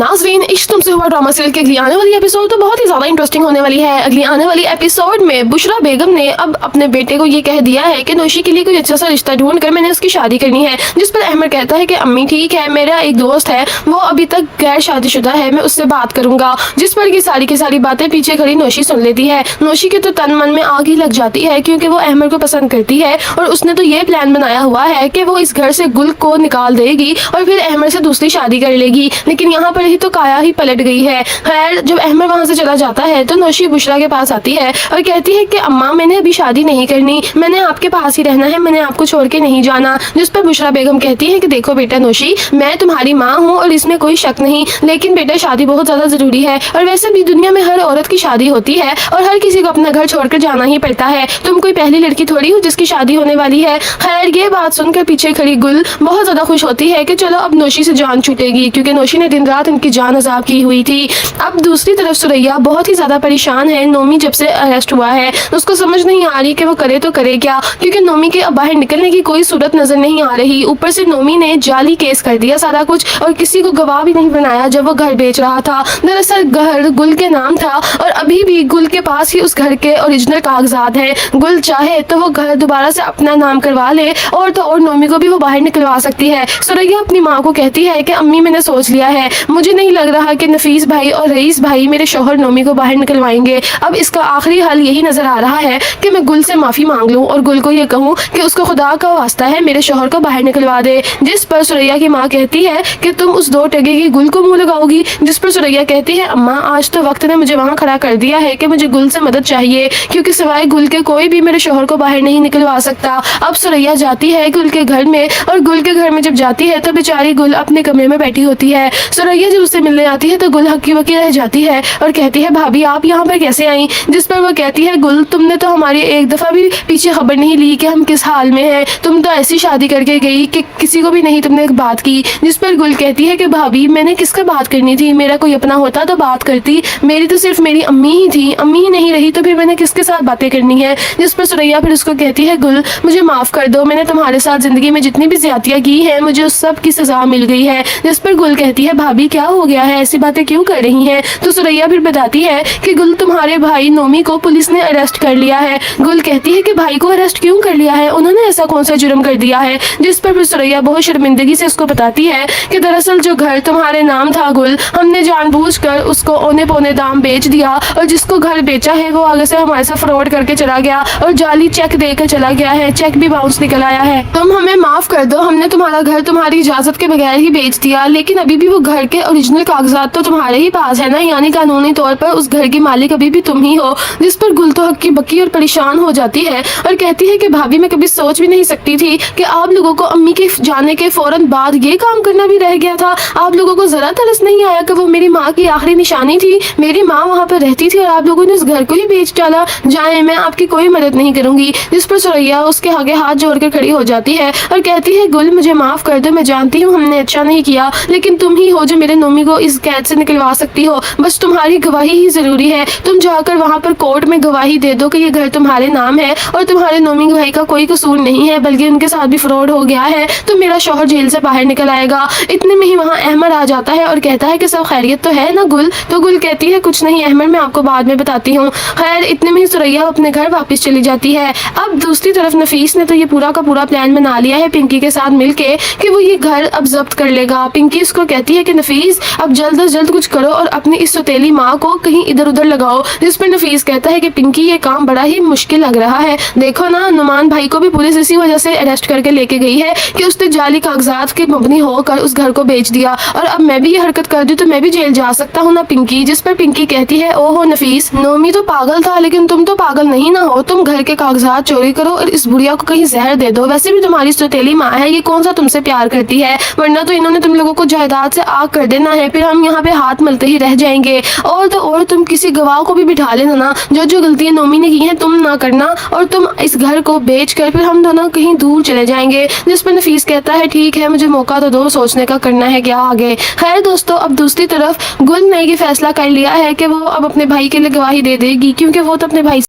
नाज़रीन, इश्क तुमसे हुआ ड्रामा सीरियल की अगली आने वाली एपिसोड तो बहुत ही ज्यादा इंटरेस्टिंग होने वाली है। अगली आने वाली एपिसोड में बुशरा बेगम ने अब अपने बेटे को ये कह दिया है कि नौशी के लिए कोई अच्छा सा रिश्ता ढूंढ कर मैंने उसकी शादी करनी है। जिस पर अहमद कहता है कि अम्मी ठीक है, मेरा एक दोस्त है, वो अभी तक गैर शादीशुदा है, मैं उससे बात करूंगा। जिस पर की सारी बातें पीछे खड़ी नौशी सुन लेती है। नौशी के तो तन मन में आग ही लग जाती है क्योंकि वो अहमद को पसंद करती है और उसने तो ये प्लान बनाया हुआ है कि वो इस घर से गुल को निकाल देगी और फिर अहमद से दूसरी शादी कर लेगी। लेकिन यहाँ पर ही तो काया ही पलट गई है। खैर, जब अहमद वहाँ से चला जाता है तो नौशी बुशरा के पास आती है और कहती है कि अम्मा, मैंने अभी शादी नहीं करनी, मैंने आपके पास ही रहना है, मैंने आपको छोड़ के नहीं जाना। जिस पर बुशरा बेगम कहती है कि देखो बेटा नौशी, मैं तुम्हारी माँ हूँ और इसमें कोई शक नहीं, लेकिन बेटा शादी बहुत ज्यादा जरूरी है और वैसे भी दुनिया में हर औरत की शादी होती है और हर किसी को अपना घर छोड़कर जाना ही पड़ता है। तुम कोई पहली लड़की थोड़ी हो जिसकी शादी होने वाली है। खैर, ये बात सुनकर पीछे खड़ी गुल बहुत ज्यादा खुश होती है कि चलो अब नौशी से जान छूटेगी, क्योंकि नौशी ने दिन रात उनकी जान अजाब की हुई थी। अब दूसरी तरफ सुरैया बहुत ही ज्यादा परेशान है। नोमी जब से अरेस्ट हुआ है उसको समझ नहीं आ रही कि वो करे तो करे क्या, क्योंकि नोमी के अब बाहर निकलने की कोई सूरत नजर नहीं आ रही। ऊपर से नोमी ने जाली केस कर दिया सारा कुछ और किसी को गवाह भी नहीं बनाया जब वो घर बेच रहा था। दरअसल घर गुल के नाम था और अभी भी गुल के पास ही उस घर के ओरिजिनल कागजात हैं। गुल चाहे तो वो घर दोबारा से अपना नाम करवा ले और तो और नोमी को भी वो बाहर निकलवा सकती है। सुरैया अपनी माँ को कहती है कि अम्मी, मैंने सोच लिया है, मुझे नहीं लग रहा कि नफीस भाई और रईस भाई मेरे शौहर नोमी को बाहर निकलवाएंगे। अब इसका आखिरी हल यही नजर आ रहा है कि मैं गुल से माफी मांग लूं और गुल को ये कहूं कि उसको खुदा का वास्ता है मेरे शौहर को बाहर निकलवा दे। जिस पर सुरैया की माँ कहती है कि तुम उस दो टगे की गुल को मुंह लगाओगी। जिस पर सुरैया कहती है, अम्मा, आज तो वक्त ने मुझे वहाँ खड़ा कर दिया है कि मुझे गुल से मदद चाहिए, क्योंकि सिवाय गुल के कोई भी मेरे शौहर को बाहर नहीं निकलवा सकता। अब सुरैया जाती है गुल के घर में और गुल के घर में जब जाती है तो बेचारी गुल अपने कमरे में बैठी होती है। सुरैया जब उससे मिलने आती है तो गुल हक्की बक्की रह जाती है और कहती है, भाभी आप यहाँ पर कैसे आई? जिस पर वो कहती है, गुल, तुमने तो हमारी एक दफा भी पीछे खबर नहीं ली कि हम किस हाल में हैं। तुम तो ऐसी शादी करके गई कि किसी को भी नहीं तुमने बात की। जिस पर गुल कहती है कि भाभी, मैंने किसका बात करनी थी, मेरा कोई अपना होता तो बात करती, मेरी तो सिर्फ मेरी अम्मी ही थी, अम्मी ही नहीं रही तो फिर मैंने किसके साथ बातें करनी है। जिस पर सुरैया फिर उसको कहती है, गुल, मुझे माफ कर दो, मैंने तुम्हारे साथ जिंदगी में जितनी भी ज्यादतियां की हैं मुझे उस सब की सजा मिल गई है। जिस पर गुल कहती है, भाभी क्या हो गया है, ऐसी बातें क्यों कर रही हैं? तो सुरैया फिर बताती है कि गुल, तुम्हारे भाई नोमी को पुलिस ने अरेस्ट कर लिया है। गुल कहती है कि भाई को अरेस्ट क्यों कर लिया है, उन्होंने ऐसा कौन सा जुर्म कर दिया है? जिस पर फिर सुरैया बहुत शर्मिंदगी से उसको बताती है कि दरअसल जो घर तुम्हारे नाम था गुल, हमने जानबूझकर उसको औने पौने दाम बेच दिया और जिसको घर बेचा है वो आगे से हमारे साथ फ्रॉड करके चला गया और जाली चेक देकर चला गया है, चेक भी बाउंस निकल आया है। तुम हमें माफ कर दो, हमने तुम्हारा घर तुम्हारी इजाजत के बगैर ही बेच दिया, लेकिन अभी भी वो घर के ओरिजिनल कागजात तो तुम्हारे ही पास है ना, यानी कानूनी तौर पर उस घर की मालिक अभी भी तुम ही हो। जिस पर गुल तो हक्की बक्की और परेशान हो जाती है और कहती है कि भाभी, मैं कभी सोच भी नहीं सकती थी कि आप लोगों को अम्मी के जाने के फौरन बाद ये काम करना भी रह गया था। आप लोगों को जरा तरस नहीं आया कि वो मेरी माँ की आखिरी निशानी थी, मेरी माँ वहाँ पर रहती थी और आप लोगों ने उस घर को ही बेच डाला। जाए, मैं आपकी कोई मदद नहीं करूंगी। जिस पर सुरैया उसके आगे हाथ जोड़कर खड़ी हो जाती है और कहती है, गुल, मुझे माफ कर दो, मैं जानती हूँ हमने अच्छा नहीं किया, लेकिन तुम ही हो जो मेरे नोमी को इस कैद से निकलवा सकती हो, बस तुम्हारी गवाही ही जरूरी है। तुम जाकर वहाँ पर कोर्ट में गवाही दे दो कि ये घर तुम्हारे नाम है और तुम्हारे नोमी भाई का कोई कसूर नहीं है, बल्कि उनके साथ भी फ्रॉड हो गया है, तो मेरा शौहर जेल से बाहर निकल आएगा। इतने में ही वहाँ अहमद आ जाता है और कहता है कि सब खैरियत तो है ना गुल? तो गुल कहती है, कुछ नहीं अहमद, मैं आपको बाद में बताती हूँ। खैर, इतने में ही सुरैया अपने घर वापस चली जाती है। अब दूसरी तरफ नफीस ने तो ये पूरा का पूरा प्लान बना लिया है पिंकी के साथ मिलके कि वो ये घर अब जब्त कर लेगा। पिंकी उसको कहती है कि नफीस, अब जल्द से जल्द कुछ करो और अपनी इस सौतेली माँ को कहीं इधर उधर लगाओ। जिस पर नफीस कहता है कि पिंकी, ये काम बड़ा ही मुश्किल लग रहा है, देखो ना, नुमान भाई को भी पुलिस इसी वजह से अरेस्ट करके लेके गई है कि उसने जाली कागजात के मबनी होकर उस घर को बेच दिया और अब मैं भी ये हरकत कर दूं तो मैं भी जेल जा सकता हूँ ना पिंकी। जिस पर पिंकी कहती है, ओहो नफीस, नोमी तो पागल था लेकिन तुम तो पागल नहीं ना हो, तुम घर के कागजात चोरी करो और इस बुढ़िया को कहीं जहर दे दो। वैसे भी तुम्हारी सौतेली माँ है, ये कौन सा तुमसे प्यार करती है, वरना तो इन्होंने तुम लोगों को जायदाद से आग कर देना है, फिर हम यहाँ पे हाथ मलते ही रह जाएंगे। और तो और तुम किसी गवाह को भी बिठा लेना ना, जो जो गलतियां नोमी ने की हैं तुम ना करना और तुम इस घर को बेच कर फिर हम दोनों कहीं दूर चले जाएंगे। जिस पर नफीस कहता है, ठीक है, मुझे मौका तो दो, सोचने का करना है क्या आगे। खैर दोस्तों, अब दूसरी तरफ गुल ने ये फैसला कर लिया है कि वो अब अपने भाई के लिए गवाही दे देगी, क्योंकि वो तो अपने भाई